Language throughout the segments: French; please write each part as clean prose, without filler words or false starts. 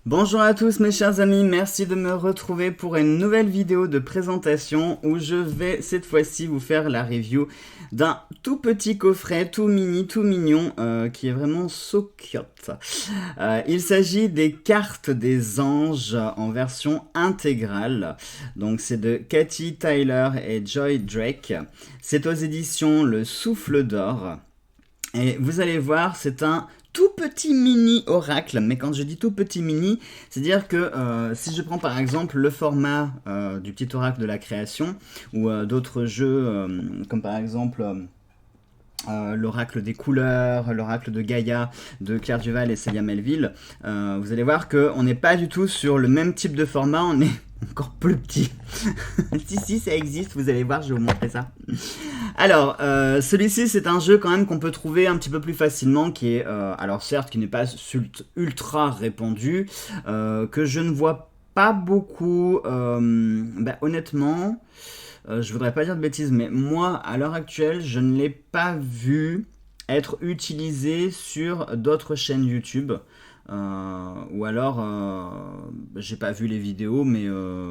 Bonjour à tous mes chers amis, merci de me retrouver pour une nouvelle vidéo de présentation où je vais cette fois-ci vous faire la review d'un tout petit coffret, tout mini, tout mignon, qui est vraiment so cute. Il s'agit des cartes des anges en version intégrale. Donc c'est de Katy Tyler et Joy Drake. C'est aux éditions Le Souffle d'Or. Et vous allez voir, c'est un tout petit mini oracle, mais quand je dis tout petit mini, c'est-à-dire que si je prends par exemple le format du petit oracle de la création, ou d'autres jeux comme par exemple l'oracle des couleurs, l'oracle de Gaïa, de Claire Duval et Célia Melville, vous allez voir qu'on n'est pas du tout sur le même type de format, on est encore plus petit. si, ça existe, vous allez voir, je vais vous montrer ça. Alors, celui-ci, c'est un jeu quand même qu'on peut trouver un petit peu plus facilement, qui est, alors certes, qui n'est pas ultra répandu, que je ne vois pas beaucoup, honnêtement, je voudrais pas dire de bêtises, mais moi, à l'heure actuelle, je ne l'ai pas vu être utilisé sur d'autres chaînes YouTube. Ou alors j'ai pas vu les vidéos, mais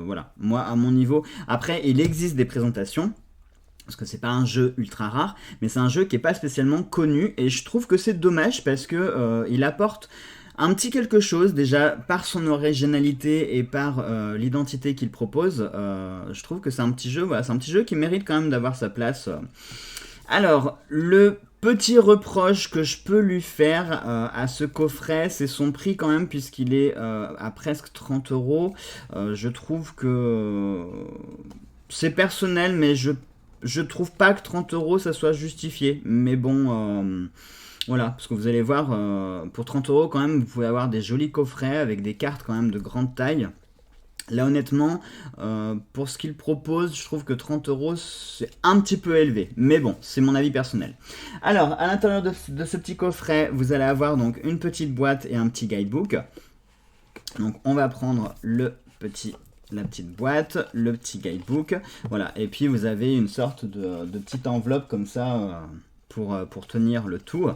voilà, moi à mon niveau. Après, il existe des présentations parce que c'est pas un jeu ultra rare, mais c'est un jeu qui est pas spécialement connu et je trouve que c'est dommage parce que il apporte un petit quelque chose déjà par son originalité et par l'identité qu'il propose. Je trouve que c'est un petit jeu, voilà, c'est un petit jeu qui mérite quand même d'avoir sa place. Alors, le petit reproche que je peux lui faire à ce coffret, c'est son prix quand même, puisqu'il est à presque 30 €. Je trouve que c'est personnel, mais je trouve pas que 30 € ça soit justifié. Mais bon, voilà, parce que vous allez voir, pour 30 € quand même, vous pouvez avoir des jolis coffrets avec des cartes quand même de grande taille. Là honnêtement, pour ce qu'il propose, je trouve que 30 € c'est un petit peu élevé. Mais bon, c'est mon avis personnel. Alors, à l'intérieur de ce petit coffret, vous allez avoir donc une petite boîte et un petit guidebook. Donc on va prendre la petite boîte, le petit guidebook. Voilà, et puis vous avez une sorte de petite enveloppe comme ça pour tenir le tout.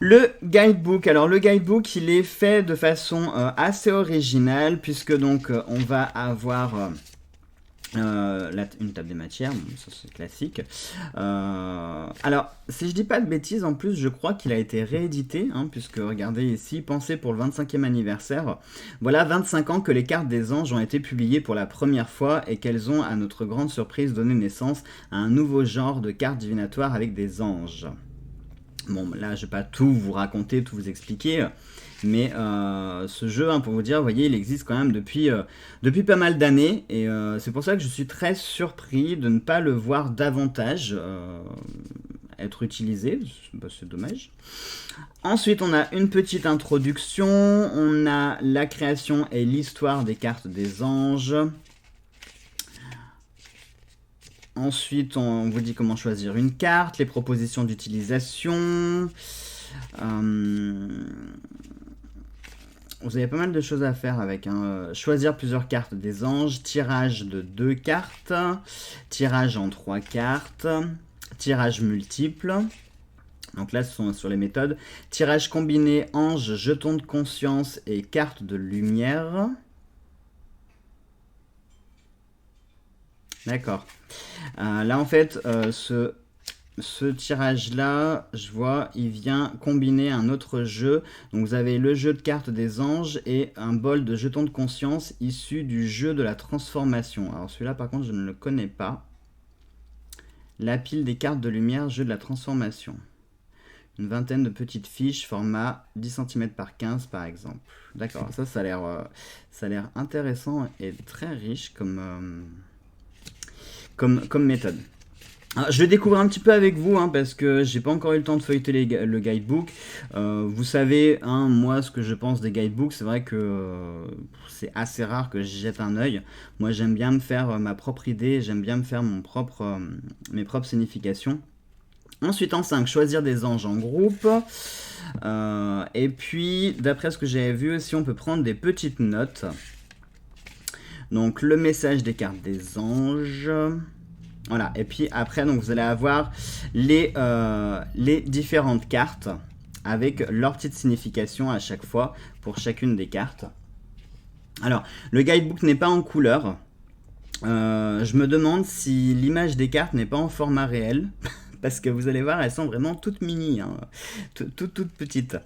Le guidebook, alors le guidebook il est fait de façon assez originale puisque donc on va avoir une table des matières, bon, ça c'est classique. Alors si je dis pas de bêtises, en plus je crois qu'il a été réédité, hein, puisque regardez ici, pensé pour le 25e anniversaire. Voilà 25 ans que les cartes des anges ont été publiées pour la première fois et qu'elles ont à notre grande surprise donné naissance à un nouveau genre de cartes divinatoires avec des anges. Bon, là, je ne vais pas tout vous raconter, tout vous expliquer, mais ce jeu, hein, pour vous dire, vous voyez, il existe quand même depuis pas mal d'années, et c'est pour ça que je suis très surpris de ne pas le voir davantage être utilisé, c'est dommage. Ensuite, on a une petite introduction, on a la création et l'histoire des cartes des anges. Ensuite, on vous dit comment choisir une carte, les propositions d'utilisation. Vous avez pas mal de choses à faire avec. Choisir plusieurs cartes des anges, tirage de 2 cartes, tirage en 3 cartes, tirage multiple. Donc là, ce sont sur les méthodes. Tirage combiné, ange, jeton de conscience et carte de lumière. D'accord. Là, en fait, ce tirage-là, je vois, il vient combiner un autre jeu. Donc, vous avez le jeu de cartes des anges et un bol de jetons de conscience issu du jeu de la transformation. Alors, celui-là, par contre, je ne le connais pas. La pile des cartes de lumière, jeu de la transformation. Une vingtaine de petites fiches, format 10 cm par 15, par exemple. D'accord, ça a l'air intéressant et très riche comme méthode. Alors, je vais découvrir un petit peu avec vous, hein, parce que j'ai pas encore eu le temps de feuilleter le guidebook. Vous savez, hein, moi, ce que je pense des guidebooks, c'est vrai que c'est assez rare que j'y jette un œil. Moi, j'aime bien me faire ma propre idée, j'aime bien me faire mes propres significations. Ensuite, en 5, choisir des anges en groupe. Et puis, d'après ce que j'avais vu aussi, on peut prendre des petites notes. Donc, le message des cartes des anges. Voilà, et puis après, donc, vous allez avoir les différentes cartes avec leur petite signification à chaque fois pour chacune des cartes. Alors, le guidebook n'est pas en couleur. Je me demande si l'image des cartes n'est pas en format réel. Parce que vous allez voir, elles sont vraiment toutes mini, hein, toutes petites.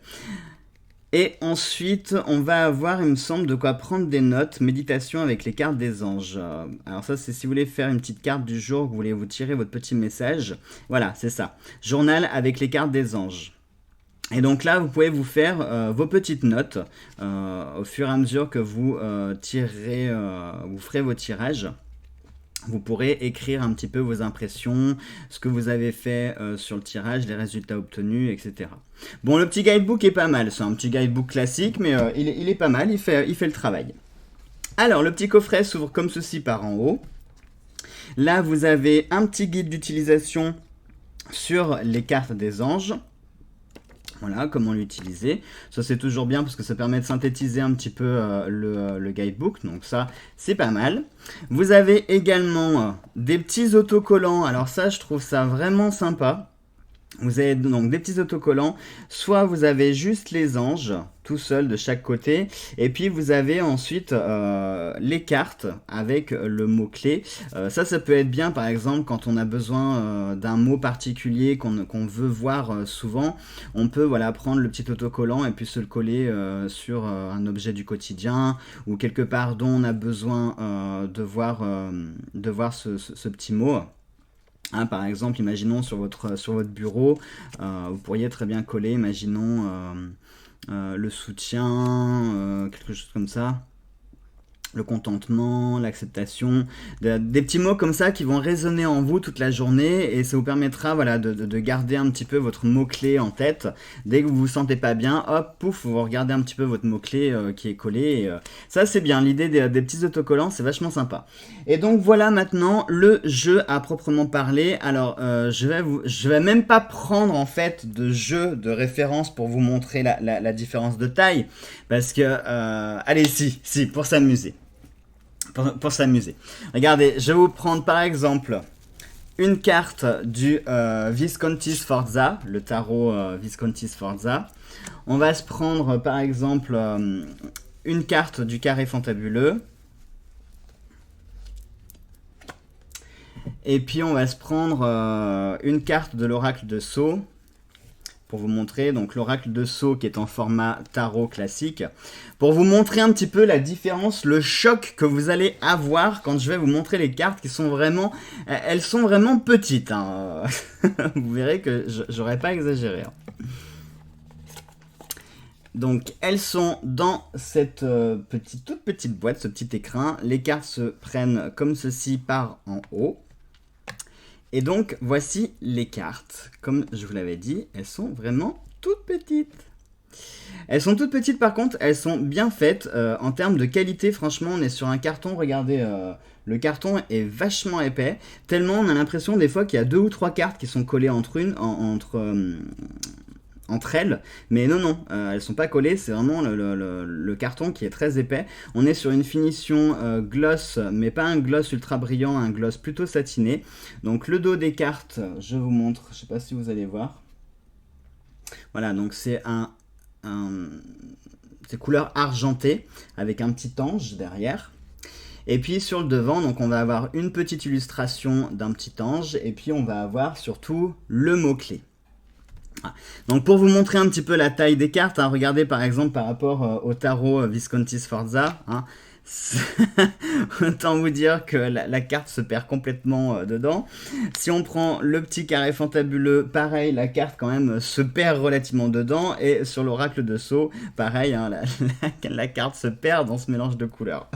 Et ensuite, on va avoir, il me semble, de quoi prendre des notes, méditation avec les cartes des anges. Alors ça, c'est si vous voulez faire une petite carte du jour, que vous voulez vous tirer votre petit message. Voilà, c'est ça. Journal avec les cartes des anges. Et donc là, vous pouvez vous faire vos petites notes au fur et à mesure que vous vous ferez vos tirages. Vous pourrez écrire un petit peu vos impressions, ce que vous avez fait sur le tirage, les résultats obtenus, etc. Bon, le petit guidebook est pas mal. C'est un petit guidebook classique, mais il est pas mal, il fait le travail. Alors, le petit coffret s'ouvre comme ceci par en haut. Là, vous avez un petit guide d'utilisation sur les cartes des anges. Voilà, comment l'utiliser. Ça, c'est toujours bien parce que ça permet de synthétiser un petit peu le guidebook. Donc ça, c'est pas mal. Vous avez également des petits autocollants. Alors ça, je trouve ça vraiment sympa. Vous avez donc des petits autocollants. Soit vous avez juste les anges, tout seul de chaque côté. Et puis vous avez ensuite les cartes avec le mot-clé. Ça peut être bien par exemple quand on a besoin d'un mot particulier qu'on veut voir souvent. On peut voilà, prendre le petit autocollant et puis se le coller sur un objet du quotidien ou quelque part dont on a besoin de voir ce petit mot. Hein, par exemple, imaginons sur votre bureau, vous pourriez très bien coller, imaginons, le soutien, quelque chose comme ça. Le contentement, l'acceptation, des petits mots comme ça qui vont résonner en vous toute la journée et ça vous permettra voilà, de garder un petit peu votre mot-clé en tête. Dès que vous vous sentez pas bien, hop, pouf, vous regardez un petit peu votre mot-clé qui est collé. Et, ça c'est bien, l'idée des petits autocollants, c'est vachement sympa. Et donc voilà maintenant le jeu à proprement parler. Alors je vais même pas prendre en fait de jeu de référence pour vous montrer la différence de taille. Parce que, allez si, pour s'amuser. Pour s'amuser. Regardez, je vais vous prendre par exemple une carte du Visconti Sforza, le tarot Visconti Sforza. On va se prendre par exemple une carte du carré fantabuleux. Et puis on va se prendre une carte de l'oracle de Sceaux. Pour vous montrer, donc l'oracle de Sceaux qui est en format tarot classique, pour vous montrer un petit peu la différence, le choc que vous allez avoir quand je vais vous montrer les cartes qui sont vraiment, elles sont vraiment petites, hein. Vous verrez que j'aurais pas exagéré, hein. Donc elles sont dans cette toute petite boîte, ce petit écrin, les cartes se prennent comme ceci par en haut. Et donc, voici les cartes. Comme je vous l'avais dit, elles sont vraiment toutes petites. Elles sont toutes petites, par contre, elles sont bien faites. En termes de qualité, franchement, on est sur un carton. Regardez, le carton est vachement épais. Tellement on a l'impression des fois qu'il y a 2 ou 3 cartes qui sont collées entre elles, mais non, elles sont pas collées, c'est vraiment le carton qui est très épais. On est sur une finition gloss, mais pas un gloss ultra brillant, un gloss plutôt satiné. Donc le dos des cartes, je vous montre, je sais pas si vous allez voir. Voilà, donc c'est c'est couleur argentée avec un petit ange derrière. Et puis sur le devant, donc on va avoir une petite illustration d'un petit ange et puis on va avoir surtout le mot-clé. Donc pour vous montrer un petit peu la taille des cartes, hein, regardez par exemple par rapport au tarot Visconti Sforza, hein, autant vous dire que la carte se perd complètement dedans. Si on prend le petit carré fantabuleux, pareil, la carte quand même se perd relativement dedans. Et sur l'oracle de Sceaux, pareil, hein, la carte se perd dans ce mélange de couleurs.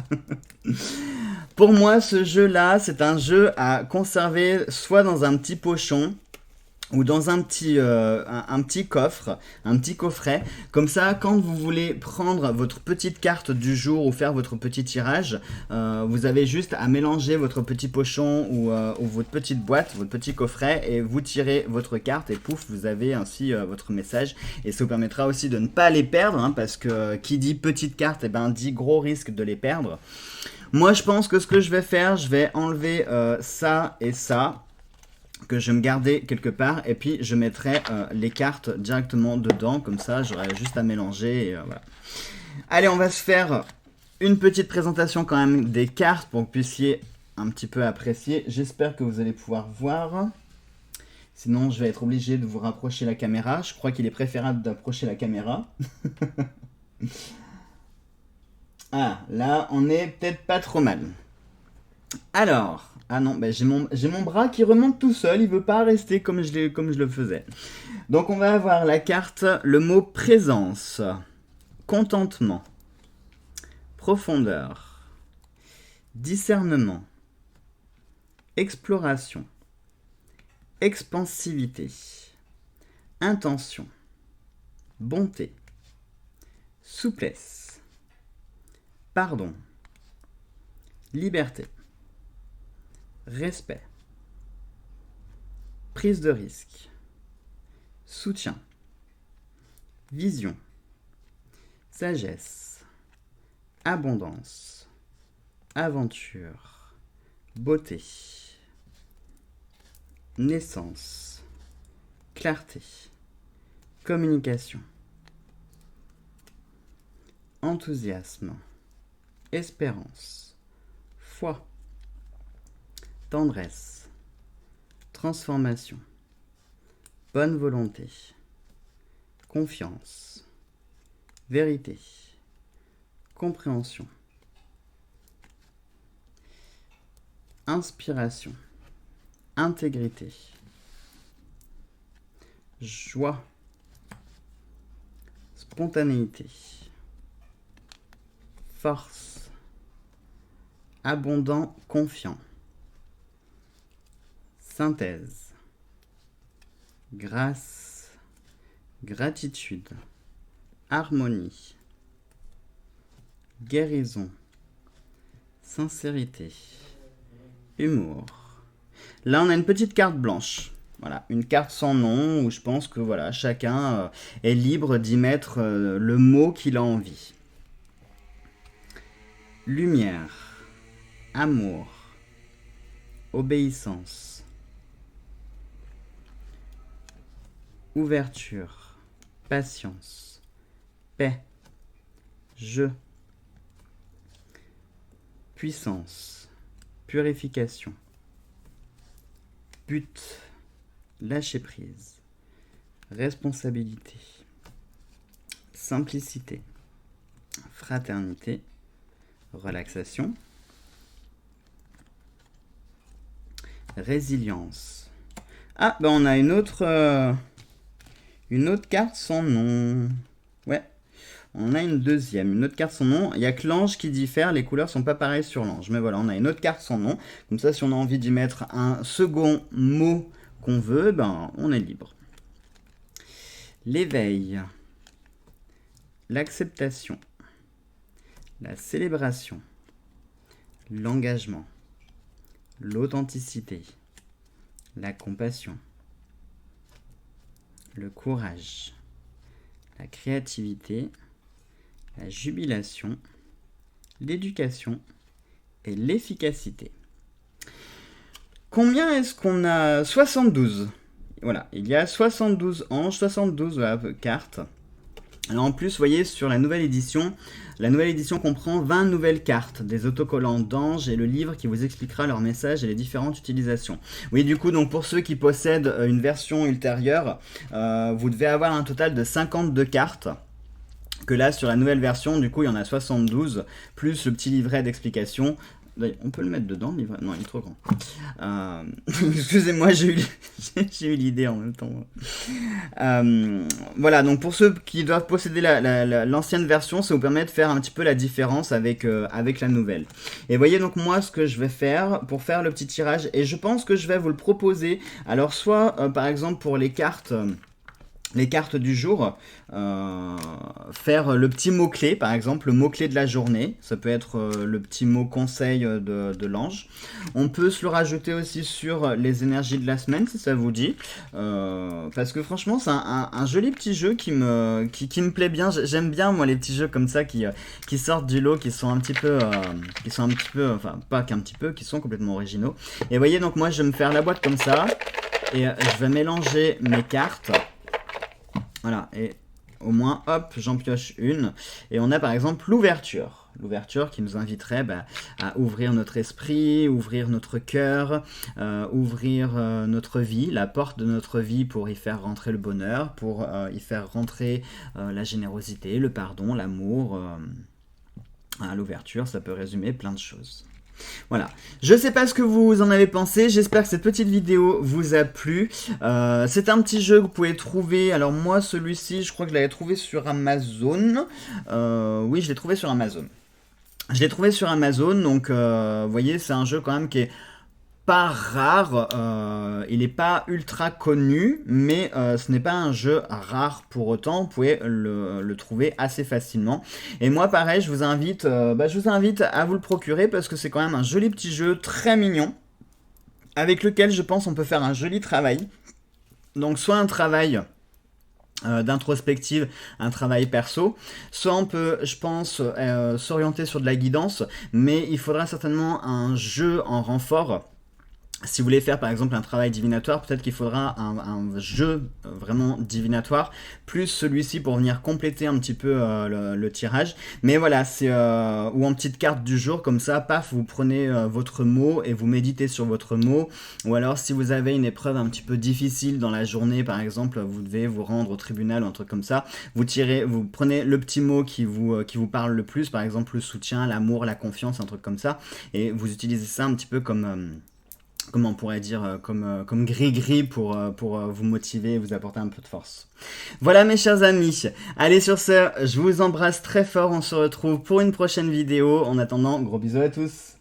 Pour moi, ce jeu-là, c'est un jeu à conserver soit dans un petit pochon, ou dans un petit coffre, un petit coffret. Comme ça, quand vous voulez prendre votre petite carte du jour ou faire votre petit tirage, vous avez juste à mélanger votre petit pochon ou votre petite boîte, votre petit coffret, et vous tirez votre carte et pouf, vous avez ainsi votre message. Et ça vous permettra aussi de ne pas les perdre, hein, parce que qui dit petite carte, eh ben, dit gros risque de les perdre. Moi, je pense que ce que je vais faire, je vais enlever ça et ça, que je vais me garder quelque part, et puis je mettrai les cartes directement dedans, comme ça j'aurai juste à mélanger, et voilà. Allez, on va se faire une petite présentation quand même des cartes pour que vous puissiez un petit peu apprécier. J'espère que vous allez pouvoir voir. Sinon, je vais être obligé de vous rapprocher la caméra. Je crois qu'il est préférable d'approcher la caméra. Ah, là, on est peut-être pas trop mal. Alors, ah non, bah, j'ai mon bras qui remonte tout seul. Il veut pas rester comme je le faisais. Donc, on va avoir la carte, le mot présence, contentement, profondeur, discernement, exploration, expansivité, intention, bonté, souplesse, pardon, liberté, respect, prise de risque, soutien, vision, sagesse, abondance, aventure, beauté, naissance, clarté, communication, enthousiasme, espérance, foi, tendresse, transformation, bonne volonté, confiance, vérité, compréhension, inspiration, intégrité, joie, spontanéité, force, abondant, confiant, synthèse, grâce, gratitude, harmonie, guérison, sincérité, humour. Là, on a une petite carte blanche. Voilà, une carte sans nom où je pense que voilà, chacun est libre d'y mettre le mot qu'il a envie. Lumière, amour, obéissance, ouverture, patience, paix, jeu, puissance, purification, but, lâcher prise, responsabilité, simplicité, fraternité, relaxation, résilience. Ah, ben on a une autre carte sans nom. Ouais, on a une autre carte sans nom. Il n'y a que l'ange qui diffère, les couleurs sont pas pareilles sur l'ange. Mais voilà, on a une autre carte sans nom. Comme ça, si on a envie d'y mettre un second mot qu'on veut, ben on est libre. L'éveil, l'acceptation, la célébration, l'engagement, l'authenticité, la compassion, le courage, la créativité, la jubilation, l'éducation et l'efficacité. Combien est-ce qu'on a? 72. Voilà, il y a 72 anges, 72 cartes. Alors en plus, vous voyez, sur la nouvelle édition comprend 20 nouvelles cartes, des autocollants d'anges et le livre qui vous expliquera leur message et les différentes utilisations. Oui, du coup, donc pour ceux qui possèdent une version ultérieure, vous devez avoir un total de 52 cartes. Que là, sur la nouvelle version, du coup, il y en a 72, plus le petit livret d'explication. On peut le mettre dedans, le livret? Non, il est trop grand. Excusez-moi, j'ai eu l'idée en même temps. Voilà, donc pour ceux qui doivent posséder l'ancienne version, ça vous permet de faire un petit peu la différence avec la nouvelle. Et voyez donc moi ce que je vais faire pour faire le petit tirage, et je pense que je vais vous le proposer. Alors soit par exemple pour les cartes du jour, faire le petit mot-clé, par exemple, le mot-clé de la journée. Ça peut être le petit mot conseil de l'ange. On peut se le rajouter aussi sur les énergies de la semaine, si ça vous dit. Parce que franchement, c'est un joli petit jeu qui me plaît bien. J'aime bien, moi, les petits jeux comme ça qui sortent du lot, qui sont un petit peu, enfin, pas qu'un petit peu, qui sont complètement originaux. Et vous voyez, donc moi, je vais me faire la boîte comme ça. Et je vais mélanger mes cartes. Voilà, et au moins, hop, j'en pioche une. Et on a par exemple l'ouverture. l'ouverture qui nous inviterait à ouvrir notre esprit, ouvrir notre cœur, ouvrir notre vie, la porte de notre vie pour y faire rentrer le bonheur, pour y faire rentrer la générosité, le pardon, l'amour. L'ouverture, ça peut résumer plein de choses. Voilà, je sais pas ce que vous en avez pensé, j'espère que cette petite vidéo vous a plu. C'est un petit jeu que vous pouvez trouver, alors moi celui-ci je crois que je l'avais trouvé sur Amazon. Oui, je l'ai trouvé sur Amazon. Je l'ai trouvé sur Amazon, donc vous voyez c'est un jeu quand même qui est pas rare, il n'est pas ultra connu, mais ce n'est pas un jeu rare pour autant, vous pouvez le trouver assez facilement. Et moi pareil, je vous invite à vous le procurer parce que c'est quand même un joli petit jeu très mignon, avec lequel je pense on peut faire un joli travail. Donc soit un travail d'introspective, un travail perso, soit on peut, je pense, s'orienter sur de la guidance, mais il faudra certainement un jeu en renfort. Si vous voulez faire par exemple un travail divinatoire, peut-être qu'il faudra un jeu vraiment divinatoire, plus celui-ci pour venir compléter un petit peu le tirage. Mais voilà, c'est ou en petite carte du jour, comme ça, paf, vous prenez votre mot et vous méditez sur votre mot. Ou alors si vous avez une épreuve un petit peu difficile dans la journée, par exemple, vous devez vous rendre au tribunal ou un truc comme ça, vous prenez le petit mot qui vous parle le plus, par exemple le soutien, l'amour, la confiance, un truc comme ça, et vous utilisez ça un petit peu comme... comment on pourrait dire, comme gris-gris pour vous motiver et vous apporter un peu de force. Voilà mes chers amis, allez sur ce, je vous embrasse très fort, on se retrouve pour une prochaine vidéo. En attendant, gros bisous à tous.